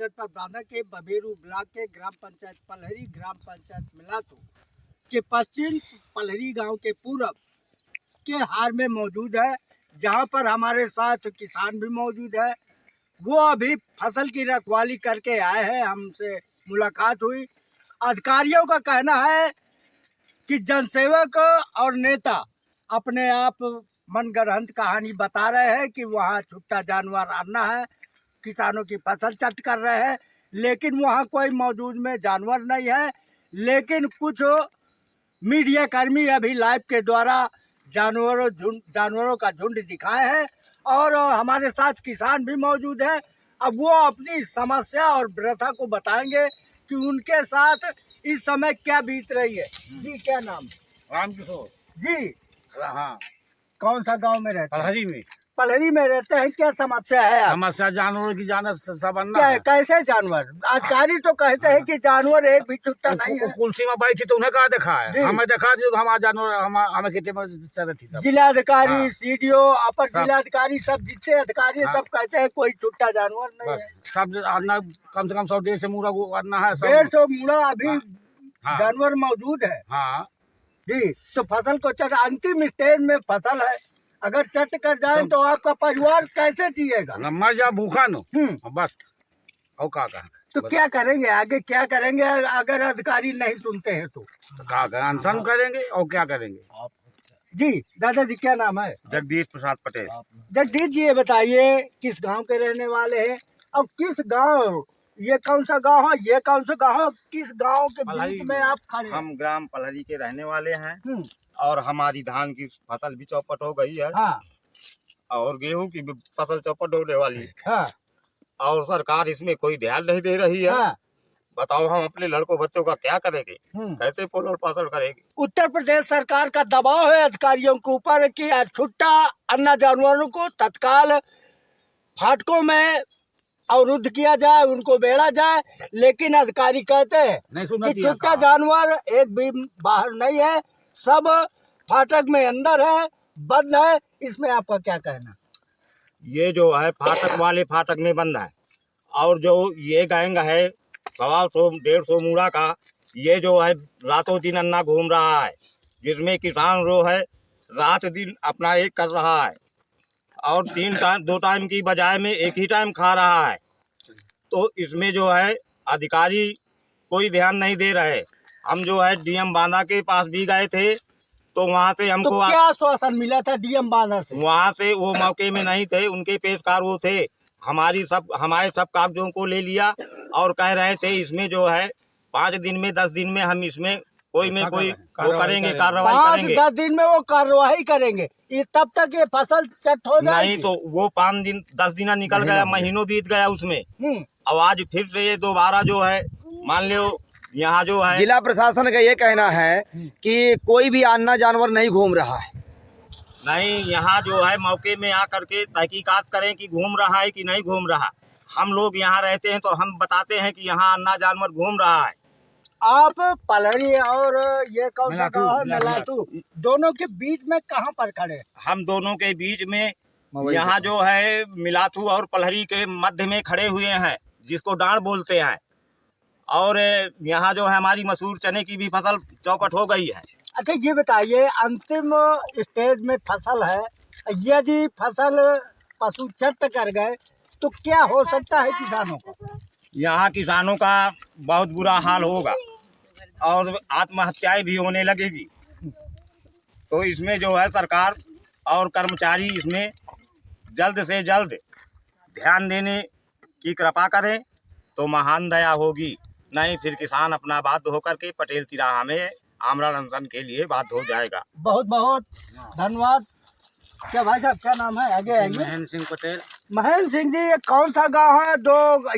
जनपद बांदा के बबेरू ब्लॉक के ग्राम पंचायत पलहरी ग्राम पंचायत मिलातू के पश्चिम पलहरी गांव के पूरब के हार में मौजूद है, जहां पर हमारे साथ किसान भी मौजूद है। वो अभी फसल की रखवाली करके आए हैं, हमसे मुलाकात हुई। अधिकारियों का कहना है कि जनसेवक और नेता अपने आप मनगढ़ंत कहानी बता रहे हैं कि वहाँ छुट्टा जानवर आना है, किसानों की फसल चट कर रहे हैं, लेकिन वहाँ कोई मौजूद में जानवर नहीं है। लेकिन कुछ मीडिया कर्मी अभी लाइव के द्वारा जानवरों का झुंड दिखाए हैं और हमारे साथ किसान भी मौजूद है। अब वो अपनी समस्या और व्यथा को बताएंगे कि उनके साथ इस समय क्या बीत रही है। जी क्या नाम? रामकिशोर जी। हाँ, कौन सा गांव में रहते हैं? पलहरी में। पलहरी में रहते हैं। क्या समस्या है? समस्या जानवरों की जाना सब अन्ना क्या है। कैसे जानवर? अधिकारी तो कहते हैं कि जानवर एक भी छुट्टा नहीं है। कुर्सी में बैठी तो उन्हें कहा देखा है, हमें देखा तो हमारा जानवर हमें खेते में चल थी सब। जिलाधिकारी, हाँ। सीडीओ, अपर जिलाधिकारी सब जितने अधिकारी हाँ। सब कहते हैं कोई छुट्टा जानवर नहीं है। सब अन्ना कम से कम 100-150 से मूड़ा अन्ना है सब। 150 मूड़ा अभी हाँ। जानवर मौजूद है। हाँ जी, तो फसल को चट अंतिम स्टेज में फसल है, अगर चट कर जाए तो आपका परिवार कैसे जिएगा? मर जा भूखा नो बस। और का तो क्या करेंगे आगे? क्या करेंगे अगर अधिकारी नहीं सुनते हैं तो? क्या करें, अनशन करेंगे और क्या करेंगे। जी दादाजी क्या नाम है? जगदीश प्रसाद पटेल। जगदीश जी ये बताइए किस गांव के रहने वाले हैं और किस गांव, ये कौन सा गांव है, ये कौन सा गांव है, किस गांव के बीच में आप खड़े हैं? हम ग्राम पलहरी के रहने वाले हैं और हमारी धान की फसल भी चौपट हो गई है। हाँ। और गेहूं की भी फसल चौपट होने वाली है। हाँ। और सरकार इसमें कोई ध्यान नहीं दे रही है। हाँ। बताओ हम अपने लड़कों बच्चों का क्या करेंगे, कैसे पोषण पालन करेंगे? उत्तर प्रदेश सरकार का दबाव है अधिकारियों के ऊपर कि छुट्टा अन्ना जानवरों को तत्काल फाटकों में अवरुद्ध किया जाए, उनको बेड़ा जाए, लेकिन अधिकारी कहते हैं कि छुट्टा जानवर एक भी बाहर नहीं है, सब फाटक में अंदर है, बंद है। इसमें आपका क्या कहना? ये जो है फाटक वाले फाटक में बंद है, और जो ये गैंग है 100-150 मूड़ा का, ये जो है रातों दिन अन्ना घूम रहा है, जिसमें किसान जो है रात दिन अपना एक कर रहा है और 2 टाइम की बजाय में एक ही टाइम खा रहा है। तो इसमें जो है अधिकारी कोई ध्यान नहीं दे रहे। हम जो है डीएम बांदा के पास भी गए थे, तो वहाँ से हमको तो क्या आश्वासन मिला था डीएम बांदा से? वहाँ से वो मौके में नहीं थे, उनके पेशकार वो थे। हमारे सब कागजों को ले लिया और कह रहे थे इसमें जो है 5 दिन में 10 दिन में हम इसमें कोई वो करेंगे, कार्रवाई करेंगे। 5-10 दिन में वो कार्रवाई करेंगे, तब तक ये फसल चट हो जाएगी। नहीं तो वो 5-10 दिन निकल गया, महीनों बीत गया उसमें। अब आज फिर से ये दोबारा जो है मान लो यहाँ जो है जिला प्रशासन का ये कहना है कि कोई भी अन्ना जानवर नहीं घूम रहा है। नहीं, यहाँ जो है मौके में आकर के तहकीकात करें कि घूम रहा है कि नहीं घूम रहा। हम लोग यहाँ रहते हैं तो हम बताते हैं कि यहाँ अन्ना जानवर घूम रहा है। आप पलहरी और ये कौन सा गाँव है मिलातू, दोनों के बीच में कहाँ पर खड़े? हम दोनों के बीच में यहाँ जो है मिलातू और पलहरी के मध्य में खड़े हुए हैं, जिसको डांड बोलते हैं। और यहाँ जो है हमारी मसूर चने की भी फसल चौपट हो गई है। अच्छा ये बताइए, अंतिम स्टेज में फसल है, यदि फसल पशु चट कर गए तो क्या हो सकता है किसानों को? यहाँ किसानों का बहुत बुरा हाल होगा और आत्महत्याएं भी होने लगेगी। तो इसमें जो है सरकार और कर्मचारी इसमें जल्द से जल्द ध्यान देने की कृपा करें तो महान दया होगी। नहीं फिर किसान अपना बाध्य होकर के पटेल तिराहा में आमरण अनशन के लिए बाध्य हो जाएगा। बहुत बहुत धन्यवाद। क्या भाई साहब क्या नाम है? आगे आइए। महेंद्र सिंह पटेल। महेंद्र सिंह जी, ये कौन सा गांव है?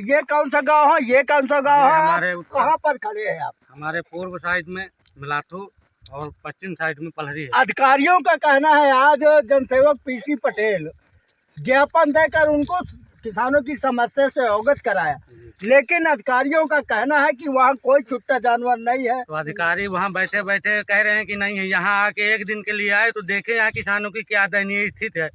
ये कौन सा गांव है, ये कौन सा गांव है? हमारे कहाँ पर खड़े हैं आप? हमारे पूर्व साइड में मिलातू और पश्चिम साइड में पलहरी है। अधिकारियों का कहना है आज जनसेवक पीसी पटेल ज्ञापन देकर उनको किसानों की समस्या से अवगत कराया, लेकिन अधिकारियों का कहना है कि वहाँ कोई छुट्टा जानवर नहीं है। तो अधिकारी वहाँ बैठे बैठे कह रहे हैं कि नहीं है, यहाँ आके एक दिन के लिए आए तो देखे यहाँ किसानों की क्या दयनीय स्थिति है,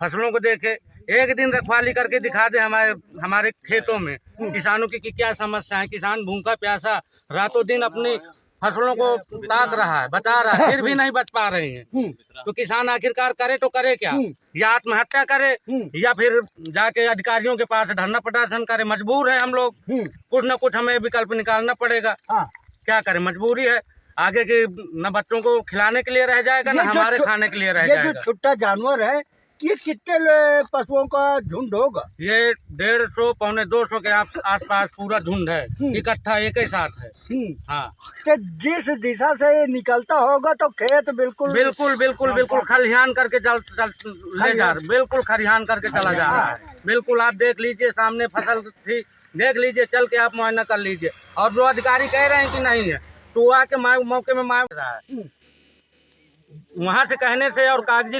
फसलों को देखे। एक दिन रखवाली करके दिखा दे हमारे खेतों में किसानों की क्या समस्या है। किसान भूखा प्यासा रातों दिन अपनी फसलों को ताक रहा है, बचा रहा है, फिर भी नहीं बच पा रहे हैं। तो किसान आखिरकार करे तो करे क्या, या आत्महत्या करे या फिर जाके अधिकारियों के पास धरना प्रदर्शन करे। मजबूर है हम लोग, कुछ न कुछ हमें विकल्प निकालना पड़ेगा। क्या करें, मजबूरी है। आगे के न बच्चों को खिलाने के लिए रह जाएगा, न हमारे खाने के लिए रह जाएगा। ये जो छोटा जानवर है ये कितने पशुओं का झुंड होगा? ये 150 पौने 200 के आसपास पूरा झुंड है, इकट्ठा एक ही साथ है। हाँ, तो जिस दिशा से ये निकलता होगा तो खेत बिल्कुल बिल्कुल बिल्कुल बिल्कुल खलिहान करके ले जा रहा, बिल्कुल खलिहान करके चला जा रहा है। बिल्कुल आप देख लीजिए, सामने फसल थी, देख लीजिए, चल के आप मुआयना कर लीजिए। और जो अधिकारी कह रहे हैं कि नहीं है, तो वो आके मौके में मार रहा है। वहाँ से कहने से और कागजी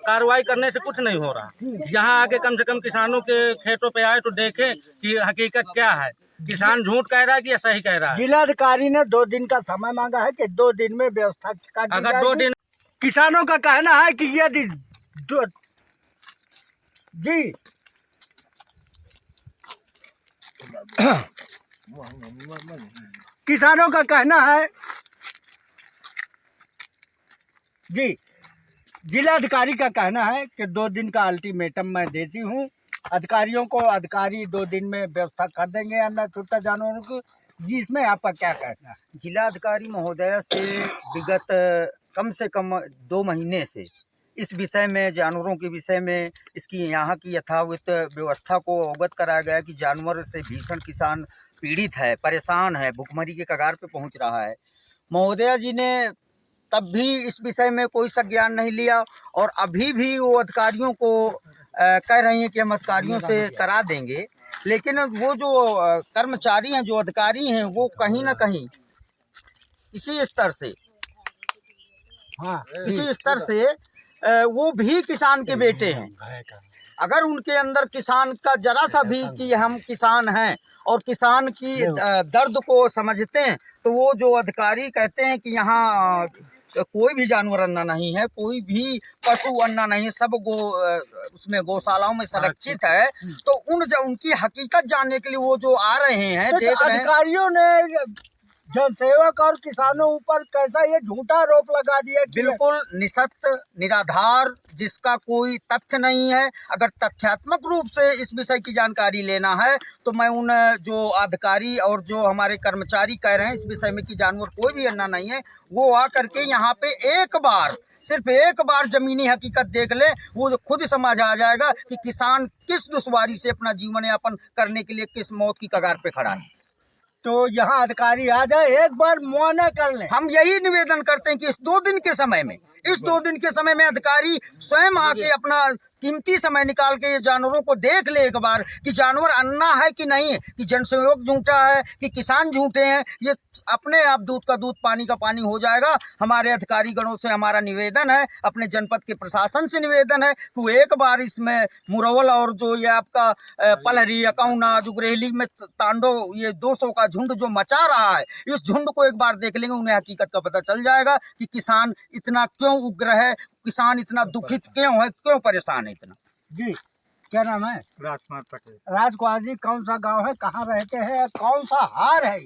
कार्रवाई करने से कुछ नहीं हो रहा। यहाँ आके कम से कम किसानों के खेतों पे आए तो देखें कि हकीकत क्या है। किसान झूठ कह रहा है कि या सही कह रहा है। जिलाधिकारी ने 2 दिन का समय मांगा है कि 2 दिन में व्यवस्था कर दी अगर 2 दिन, किसानों का कहना है कि यदि जी किसानों का कहना है जी, जिलाधिकारी का कहना है कि 2 दिन का अल्टीमेटम मैं देती हूँ अधिकारियों को। अधिकारी 2 दिन में व्यवस्था कर देंगे अन्ना छुट्टा जानवरों को। जी, इसमें आपका क्या कहना है? जिलाधिकारी महोदय से विगत कम से कम 2 महीने से इस विषय में, जानवरों के विषय में, इसकी यहाँ की यथावत व्यवस्था को अवगत कराया गया कि जानवर से भीषण किसान पीड़ित है, परेशान है, भुखमरी के कगार पे पहुँच रहा है। महोदया जी ने तब भी इस विषय में कोई संज्ञान नहीं लिया और अभी भी वो अधिकारियों को कह रही हैं कि हम अधिकारियों से करा देंगे। लेकिन वो जो कर्मचारी हैं, जो अधिकारी हैं, वो कहीं ना कहीं इसी स्तर से वो भी किसान के बेटे हैं। अगर उनके अंदर किसान का जरा सा भी कि हम किसान हैं और किसान की दर्द को समझते हैं, तो वो जो अधिकारी कहते हैं कि यहाँ कोई भी जानवर अन्ना नहीं है, कोई भी पशु अन्ना नहीं है, सब उसमें गौशालाओं में संरक्षित है। तो उनकी हकीकत जानने के लिए वो जो आ रहे हैं, तो देख रहे हैं। अधिकारियों ने जनसेवक और किसानों ऊपर कैसा ये झूठा आरोप लगा दिया? बिल्कुल निसत्य, निराधार, जिसका कोई तथ्य नहीं है। अगर तथ्यात्मक रूप से इस विषय की जानकारी लेना है तो मैं उन जो अधिकारी और जो हमारे कर्मचारी कह रहे हैं इस विषय में कि जानवर कोई भी अन्ना नहीं है, वो आ करके यहाँ पे सिर्फ एक बार जमीनी हकीकत देख ले, वो खुद समझ आ जाएगा कि किसान किस दुश्वारी से अपना जीवन यापन करने के लिए किस मौत की कगार पे खड़ा है। तो यहाँ अधिकारी आ जाए, एक बार मुआयना कर लें। हम यही निवेदन करते हैं कि इस 2 दिन के समय में अधिकारी स्वयं आके अपना कीमती समय निकाल के ये जानवरों को देख ले एक बार कि जानवर अन्ना है कि नहीं है, कि जनसहयोग झूठा है, कि किसान झूठे हैं। ये अपने आप दूध का दूध, पानी का पानी हो जाएगा। हमारे अधिकारी गणों से हमारा निवेदन है, अपने जनपद के प्रशासन से निवेदन है कि वो एक बार इसमें मुरवल और जो ये आपका पलहरी, अकौना, जुगरेहली में तांडव, ये 200 का झुंड जो मचा रहा है, इस झुंड को एक बार देख लेंगे, उन्हें हकीकत का पता चल जाएगा कि किसान इतना क्यों उग्र है, किसान इतना दुखित क्यों है, क्यों परेशान है इतना। जी, क्या नाम है? राजकुमार पटेल। राजकुमार जी, कौन सा गांव है, कहाँ रहते हैं, कौन सा हार है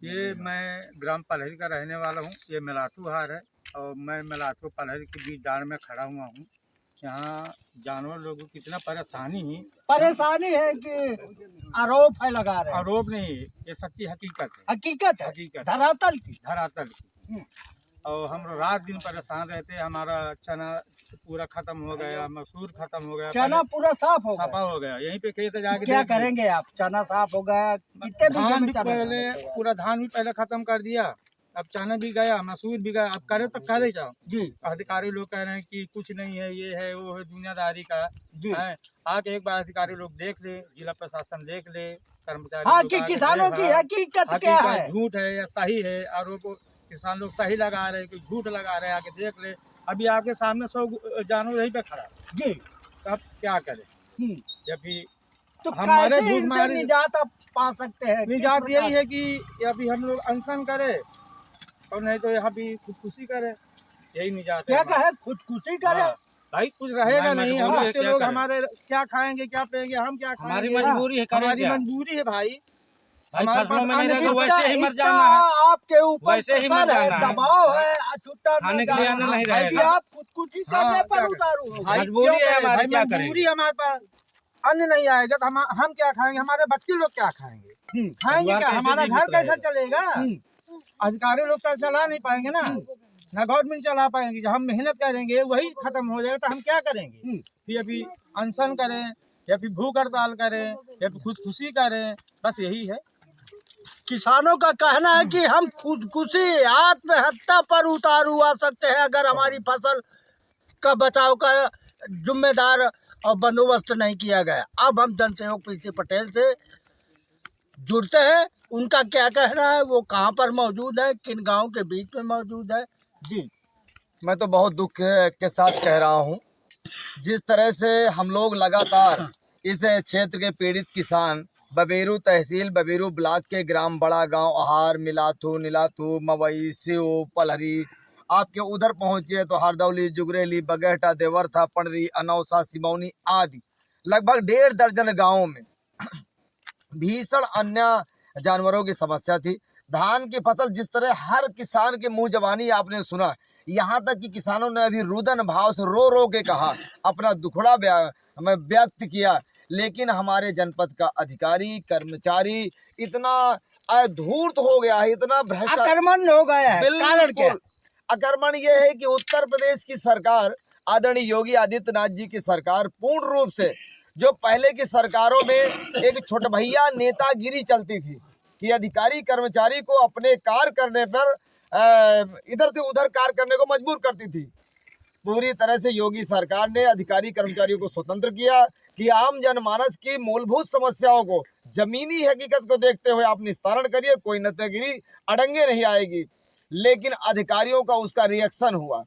ये मैं ग्राम पलहरी का रहने वाला हूँ। ये मिलातू हार है और मैं मिलातू पलहरी के बीच डार में खड़ा हुआ हूँ। यहाँ जानवर लोगों की कितना परेशानी है कि आरोप है लगा रहे हैं? आरोप नहीं, ये सच्ची हकीकत है। हकीकत धरातल की। और हम रात दिन परेशान रहते हैं। हमारा चना पूरा खत्म हो गया, मसूर खत्म हो गया, चना पूरा साफ हो गया। यहीं पे खेत जाके क्या करेंगे आप? चना साफ हो गया, कितने धान भी पहले पूरा धान भी पहले खत्म कर दिया, अब चना भी गया, मसूर भी गया। अब करे तो करे क्या जी? अधिकारी लोग कह रहे हैं कि कुछ नहीं है, ये है वो है, दुनियादारी का है। आके एक बार अधिकारी लोग देख ले, जिला प्रशासन देख ले, कर्मचारी कि किसानों की हकीकत क्या है, झूठ है या सही है। आरोप किसान लोग सही लगा रहे हैं कि झूठ लगा रहे हैं, आके देख ले। अभी आपके सामने 100 जानवर यहीं पे खड़ा जी, तब क्या करें? जब भी तो हमारे झूठ मारे निजात पा सकते हैं। निजात यही है कि अभी हम लोग अनशन करें और नहीं तो यहाँ भी खुदकुशी करे, यही निजात है। क्या कहे? खुदकुशी करे? भाई कुछ रहेगा हमारी नहीं, हम मजबूरी है, बच्चे क्या लोग करें? हमारे क्या खाएंगे क्या पिएंगे, हम क्या खाएंगे? हमारी मजबूरी है, करें हमारी क्या? मजबूरी है भाई। भाई हमारे फसलों में पास नहीं अन्न रहेगा, की वैसे ही मर इतना जाना है। आपके ऊपर वैसे ही मर प्रेशर है, जाना है। दबाव है, छुट्टा खाने के लिए अन्न नहीं भाई रहेगा। आप खुदकुशी हाँ, करने पर क्या उतारू हो भाई मजबूरी क्यों है करें? हमारी, भाई क्या मजबूरी करें? है हमारे पास, अन्न नहीं आएगा तो हम क्या खाएंगे, हमारे बच्चे लोग क्या खाएंगे? खाएंगे परिवार क्या? कैसे हमारा जीवित घर कैसा रहेगा? चलेगा? अधिकारी लोग तो चला नहीं पाएंगे ना, ना गवर्नमेंट चला पाएंगे। जब हम मेहनत करेंगे वही खत्म हो जाएगा तो हम क्या करेंगे? फिर अभी अनशन करें या फिर भूख हड़ताल करें या फिर खुदकुशी करें, बस यही है। किसानों का कहना है कि हम खुदकुशी आत्महत्या पर उतारू आ सकते हैं अगर हमारी फसल का बचाव का जिम्मेदार और बंदोबस्त नहीं किया गया। अब हम जनसहयोग पीसी पटेल से जुड़ते हैं, उनका क्या कहना है, वो कहाँ पर मौजूद है, किन गांव के बीच में मौजूद है। जी मैं तो बहुत दुख के साथ कह रहा हूँ, जिस तरह से हम लोग लगातार इस क्षेत्र के पीड़ित किसान बबेरू तहसील बबेरू ब्लॉक के ग्राम बड़ा गांव आहार मिलाथू नीलाथू मवई सिव पलहरी आपके उधर पहुंचे तो हरदौली जुगरेली बगेटा देवरथा पंडरी अनौसा सिमौनी आदि लगभग 1.5 दर्जन गाँवों में भीषण अन्य जानवरों की समस्या थी। धान की फसल जिस तरह हर किसान के मुंह जबानी आपने सुना, यहाँ तक कि किसानों ने अभी रुदन भाव से रो रो के कहा, अपना दुखड़ा व्यक्त किया, लेकिन हमारे जनपद का अधिकारी कर्मचारी इतना अधूर्त हो गया है, इतना भ्रष्टाचार आक्रमण हो गया है। कारण क्या? बिल्कुल आक्रमण ये है कि उत्तर प्रदेश की सरकार आदरणीय योगी आदित्यनाथ जी की सरकार पूर्ण रूप से, जो पहले की सरकारों में एक छोट भैया नेतागिरी चलती थी कि अधिकारी कर्मचारी को अपने कार्य करने पर इधर से उधर कार्य करने को मजबूर करती थी, पूरी तरह से योगी सरकार ने अधिकारी कर्मचारियों को स्वतंत्र किया कि आम जनमानस की मूलभूत समस्याओं को, जमीनी हकीकत को देखते हुए आप निस्तारण करिए, कोई नेतागिरी अड़ंगे नहीं आएगी। लेकिन अधिकारियों का उसका रिएक्शन हुआ,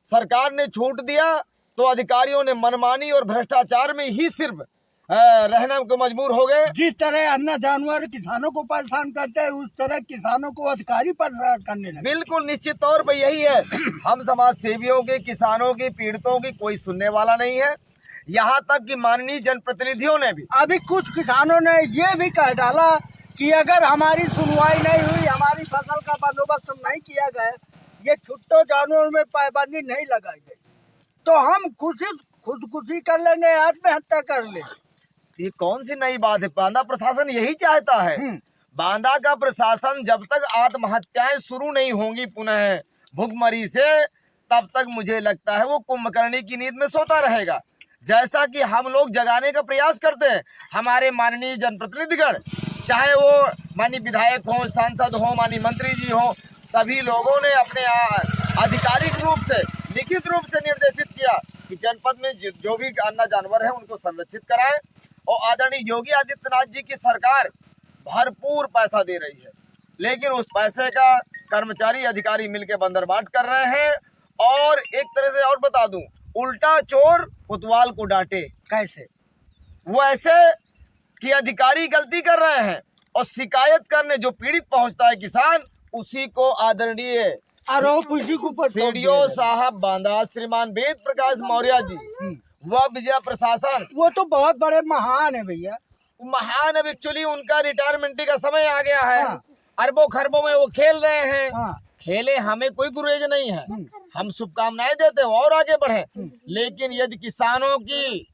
सरकार ने छूट दिया तो अधिकारियों ने मनमानी और भ्रष्टाचार में ही सिर्फ रहने को मजबूर हो गए। जिस तरह अन्य जानवर किसानों को परेशान करते हैं, उस तरह किसानों को अधिकारी परेशान करने लगे। बिल्कुल निश्चित तौर पर यही है। हम समाज सेवियों की, किसानों की, पीड़ितों की कोई सुनने वाला नहीं है। यहाँ तक कि माननीय जनप्रतिनिधियों ने भी, अभी कुछ किसानों ने ये भी कह डाला कि अगर हमारी सुनवाई नहीं हुई, हमारी फसल का बंदोबस्त नहीं किया गया, ये छुट्टो जानवरों में पाबंदी नहीं लगाई गई, तो हम खुदकुशी कर लेंगे, आत्महत्या कर लेंगे। ये कौन सी नई बात है? बांदा प्रशासन यही चाहता है। बांदा का प्रशासन जब तक आत्महत्याएं शुरू नहीं होंगी पुनः भुखमरी से, तब तक मुझे लगता है वो कुंभकर्णी की नींद में सोता रहेगा। जैसा कि हम लोग जगाने का प्रयास करते हैं, हमारे माननीय जनप्रतिनिधिगण, चाहे वो माननीय विधायक हो, सांसद हो, माननीय मंत्री जी हो, सभी लोगों ने अपने आधिकारिक रूप से, लिखित रूप से निर्देशित किया कि जनपद में जो भी अन्य जानवर हैं उनको संरक्षित कराएं। और आदरणीय योगी आदित्यनाथ जी की सरकार भरपूर पैसा दे रही है, लेकिन उस पैसे का कर्मचारी अधिकारी मिलकर बंदरबाट कर रहे हैं। और एक तरह से और बता दूं, उल्टा चोर कोतवाल को डांटे। कैसे? वो ऐसे कि अधिकारी गलती कर रहे हैं और शिकायत करने जो पीड़ित पहुंचता है किसान, उसी को आदरणीय आरोप उसी को ऊपर छोड़ सीडीओ दिया। साहब बांदा श्रीमान वेद प्रकाश मौर्य जी व विजय प्रशासन, वो तो बहुत बड़े महान है भैया। महान। अब एक्चुअली उनका रिटायरमेंट का समय आ गया है। हाँ। अरबों खरबों में वो खेल रहे हैं। हाँ। खेले, हमें कोई गुरेज नहीं है, हम शुभकामनाएं देते हैं और आगे बढ़े। लेकिन यदि किसानों की,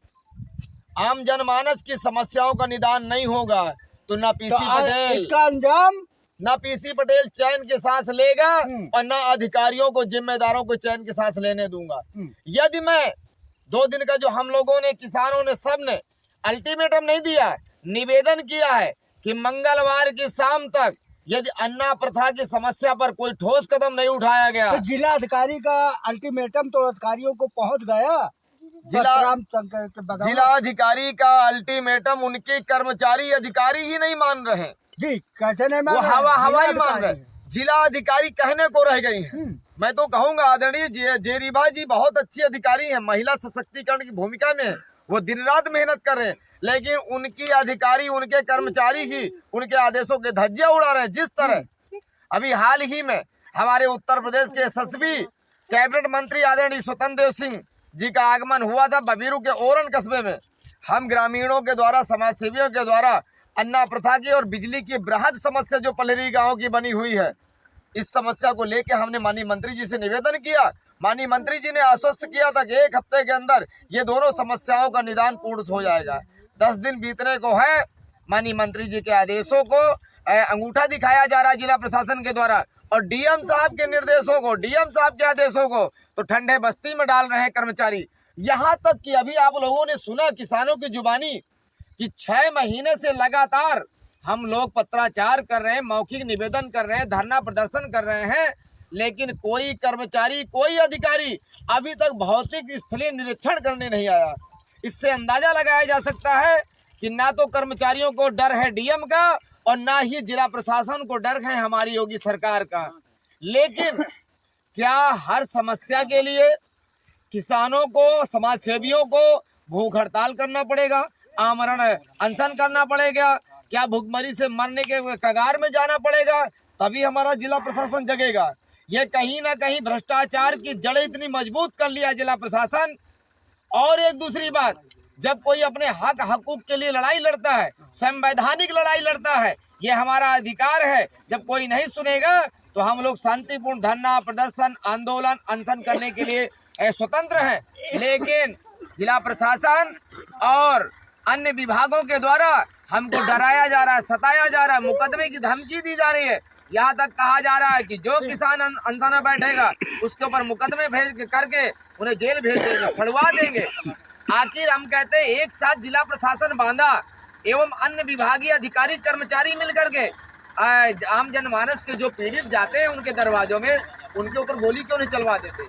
आम जनमानस की समस्याओं का निदान नहीं होगा तो ना पीसी पटेल, इसका अंजाम, ना पीसी पटेल चैन की सांस लेगा और ना अधिकारियों को, जिम्मेदारों को चैन की सांस लेने दूंगा। यदि मैं 2 दिन का जो हम लोगों ने, किसानों ने, सब ने अल्टीमेटम नहीं दिया, निवेदन किया है कि मंगलवार की शाम तक यदि अन्ना प्रथा की समस्या पर कोई ठोस कदम नहीं उठाया गया, तो जिला अधिकारी का अल्टीमेटम तो अधिकारियों को पहुंच गया। जिला अधिकारी का अल्टीमेटम उनके कर्मचारी अधिकारी ही नहीं मान रहे हैं जी। कैसे नहीं मान वो रहे? हवा ही जिला मान रहे अधिकारी। हैं। जिला अधिकारी कहने को रह गई हैं। मैं तो कहूंगा आदरणीय जेरीबा जी बहुत अच्छी अधिकारी हैं, महिला सशक्तिकरण की भूमिका में है, वो दिन रात मेहनत कर रहे हैं, लेकिन उनकी अधिकारी, उनके कर्मचारी ही उनके आदेशों के धज्जियां उड़ा रहे हैं। जिस तरह अभी हाल ही में हमारे उत्तर प्रदेश के यशस्वी कैबिनेट मंत्री आदरणीय स्वतंत्र देव सिंह जी का आगमन हुआ था बबीरू के ओरन कस्बे में। हम ग्रामीणों के द्वारा, समाज सेवियों के द्वारा अन्ना प्रथा की और बिजली की बृहद समस्या जो पलहरी गांव की बनी हुई है, इस समस्या को लेकर हमने माननीय मंत्री जी से निवेदन किया। माननीय मंत्री जी ने आश्वस्त किया था कि 1 हफ्ते के अंदर ये दोनों समस्याओं का निदान पूर्ण हो जाएगा। 10 दिन बीतने को है। माननीय मंत्री जी के आदेशों को अंगूठा दिखाया जा रहा है जिला प्रशासन के द्वारा, और डीएम साहब के निर्देशों को, डीएम साहब के आदेशों को तो ठंडे बस्ती में डाल रहे हैं कर्मचारी। यहाँ तक कि अभी आप लोगों ने सुना किसानों की जुबानी कि 6 महीने से लगातार हम लोग पत्राचार कर रहे हैं, मौखिक निवेदन कर रहे हैं, धरना प्रदर्शन कर रहे हैं, लेकिन कोई कर्मचारी, कोई अधिकारी अभी तक भौतिक स्थलीय निरीक्षण करने नहीं आया। इससे अंदाजा लगाया जा सकता है कि ना तो कर्मचारियों को डर है डीएम का और ना ही जिला प्रशासन को डर है हमारी योगी सरकार का। लेकिन क्या हर समस्या के लिए किसानों को, समाज सेवियों को भूख हड़ताल करना पड़ेगा, आमरण अनशन करना पड़ेगा? क्या भूखमरी से मरने के कगार में जाना पड़ेगा तभी हमारा जिला प्रशासन जगेगा? ये कहीं ना कहीं भ्रष्टाचार की जड़ें इतनी मजबूत कर लिया जिला प्रशासन। और एक दूसरी बात, जब कोई अपने हक हकूक के लिए लड़ाई लड़ता है, संवैधानिक लड़ाई लड़ता है, ये हमारा अधिकार है, जब कोई नहीं सुनेगा तो हम लोग शांतिपूर्ण धरना प्रदर्शन, आंदोलन, अनशन करने के लिए स्वतंत्र हैं। लेकिन जिला प्रशासन और अन्य विभागों के द्वारा हमको डराया जा रहा है, सताया जा रहा है, मुकदमे की धमकी दी जा रही है। यहाँ तक कहा जा रहा है कि जो किसान अनशन में बैठेगा उसके ऊपर मुकदमे भेज करके उन्हें जेल भेज देंगे, छुड़वा देंगे। आखिर हम कहते हैं एक साथ जिला प्रशासन बांधा एवं अन्य विभागीय अधिकारी कर्मचारी मिलकर के आम जनमानस के जो पीड़ित जाते हैं उनके दरवाजों में उनके ऊपर गोली क्यों नहीं चलवा देते?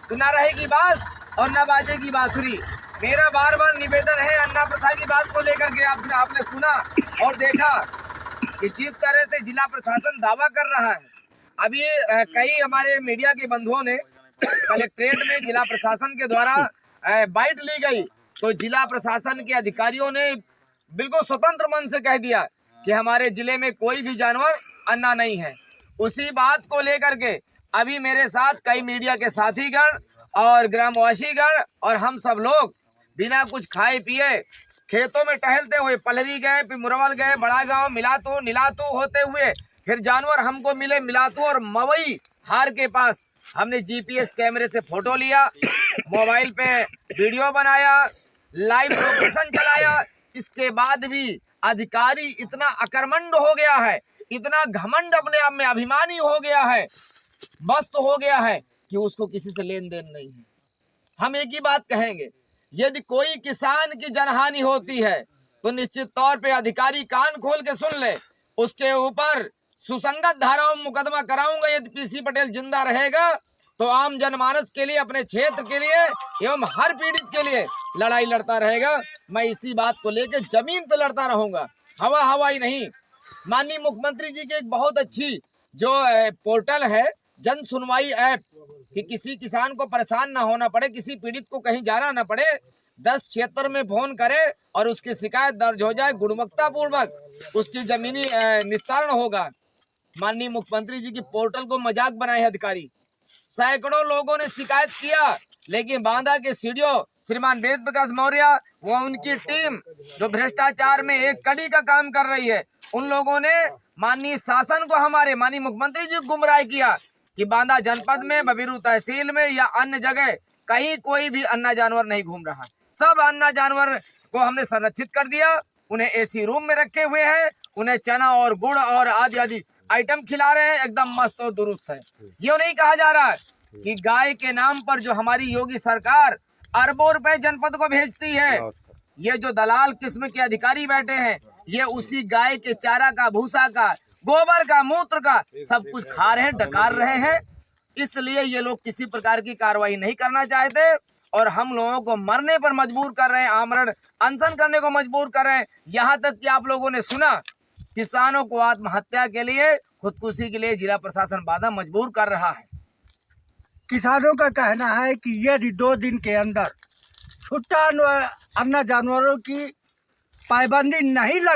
तो ना रहेगी बात और ना बाजेगी बांसुरी। मेरा बार बार निवेदन है अन्ना प्रथा की बात को लेकर के। आपने सुना और देखा कि जिस तरह से जिला प्रशासन दावा कर रहा है। अभी कई हमारे मीडिया के बंधुओं ने कलेक्ट्रेट में जिला प्रशासन के द्वारा बाइट ली गई, तो जिला प्रशासन के अधिकारियों ने बिल्कुल स्वतंत्र मन से कह दिया कि हमारे जिले में कोई भी जानवर अन्ना नहीं है। उसी बात को लेकर के अभी मेरे साथ कई मीडिया के साथीगण और ग्रामवासीगण और हम सब लोग बिना कुछ खाए पिए खेतों में टहलते हुए पलहरी गए, फिर मुरवल गए, बड़ा गांव, मिलातू नीलातू होते हुए फिर जानवर हमको मिले मिलातू और मवई हार के पास। हमने जीपीएस कैमरे से फोटो लिया, मोबाइल पे वीडियो बनाया, लाइव लोकेशन चलाया। इसके बाद भी अधिकारी इतना अकर्मण्य हो गया है, इतना घमंड अपने आप में अभिमानी हो गया है, मस्त हो गया है कि उसको किसी से लेन देन नहीं है। हम एक ही बात कहेंगे, यदि कोई किसान की जनहानि होती है तो निश्चित तौर पे अधिकारी कान खोल के सुन ले, उसके ऊपर सुसंगत धाराओं में मुकदमा कराऊंगा। यदि पीसी पटेल जिंदा रहेगा तो आम जनमानस के लिए, अपने क्षेत्र के लिए एवं हर पीड़ित के लिए लड़ाई लड़ता रहेगा। मैं इसी बात को लेकर जमीन पे लड़ता रहूंगा, हवाई नहीं। माननीय मुख्यमंत्री जी की एक बहुत अच्छी जो पोर्टल है जन सुनवाई ऐप, कि किसी किसान को परेशान ना होना पड़े, किसी पीड़ित को कहीं जाना ना पड़े, 10 क्षेत्र में फोन करे और उसकी शिकायत दर्ज हो जाए, गुणवत्ता पूर्वक उसकी जमीनी निस्तारण होगा। माननीय मुख्यमंत्री जी की पोर्टल को मजाक बनाए अधिकारी। सैकड़ों लोगों ने शिकायत किया, लेकिन बांदा के सीडीओ श्रीमान वेद प्रकाश मौर्य व उनकी टीम जो भ्रष्टाचार में एक कड़ी का काम कर रही है, उन लोगों ने माननीय शासन को, हमारे माननीय मुख्यमंत्री जी को गुमराह किया कि बांदा जनपद में, बबीरू तहसील में या अन्य जगह कहीं कोई भी अन्ना जानवर नहीं घूम रहा। सब अन्ना जानवर को हमने संरक्षित कर दिया, उन्हें एसी रूम में रखे हुए हैं, उन्हें चना और गुड़ और आदि आदि आइटम खिला रहे हैं, एकदम मस्त और दुरुस्त है। ये नहीं कहा जा रहा कि गाय के नाम पर जो हमारी योगी सरकार अरबों रुपए जनपद को भेजती है, ये जो दलाल किस्म के अधिकारी बैठे हैं, ये उसी गाय के चारा का, भूसा का, गोबर का, मूत्र का सब कुछ खा रहे हैं, डकार रहे हैं। इसलिए ये लोग किसी प्रकार की कार्रवाई नहीं करना चाहते और हम लोगों को मरने पर मजबूर कर रहे हैं, आमरण अनशन करने को मजबूर कर रहे हैं। यहाँ तक कि आप लोगों ने सुना किसानों को आत्महत्या के लिए, खुदकुशी के लिए जिला प्रशासन बाधा मजबूर कर रहा है। किसानों का कहना है कि यदि 2 दिन के अंदर छुट्टा अन्ना जानवरों की पाबंदी नहीं लग